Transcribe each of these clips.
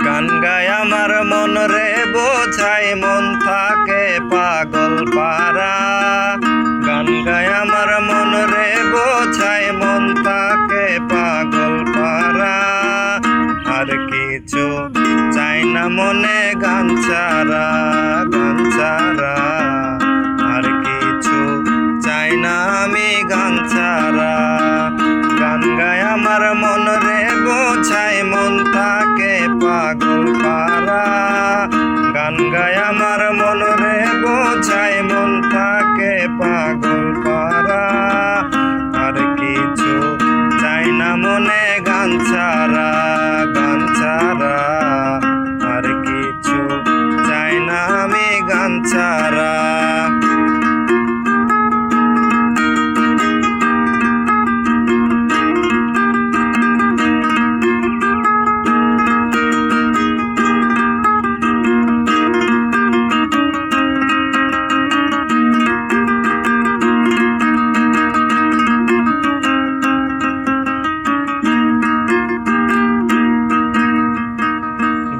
গান গায় আমার মন রে বোঝাই মন থাকে পাগল পারা। গান গায় আমার মন রে বোঝাই মন থাকে পাগল পারা। আর কিছু চাই না মনে গান ছাড়া, গান ছাড়া। আর কিছু চাই না আমি গান ছাড়া। গান গায় আমার মন রে বোঝাই মন থাকে পাগল পারা। গান গায় আমার মন রে বোঝাই মন থাকে পাগল পারা। আর কিছু চাই না মনে গান ছাড়া, গান ছাড়া। আর কিছু চাই না আমি গান ছাড়া।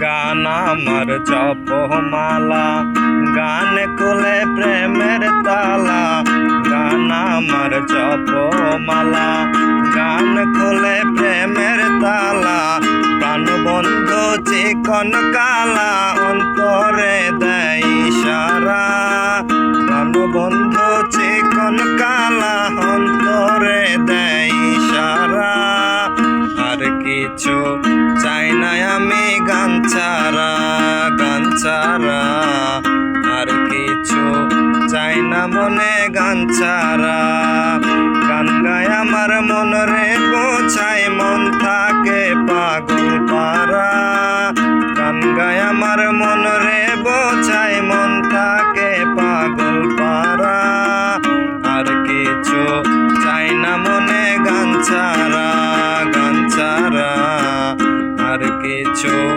গান আমার জপমালা, গান কোলে প্রেমের তালা। গান আমার জপমালা, গান কোলে প্রেমের তালা। প্রাণবন্ধু চিকন কালা অন্তরে দেয় ইশারা। প্রাণবন্ধু চিকন কালা অন্তরে দেয় ইশারা। আর কিছু চাই না আমি গান ছাড়া, গান ছাড়া। আর কিছু চাই না মনে গান ছাড়া। গান গায় আমার মন রে বোঝাই মন থাকে পাগল পারা। গান গায় আমার মন রে বোঝাই মন থাকে পাগল পারা। আর কিছু চাই না মনে গান ছাড়া, গান ছাড়া। আর কিছু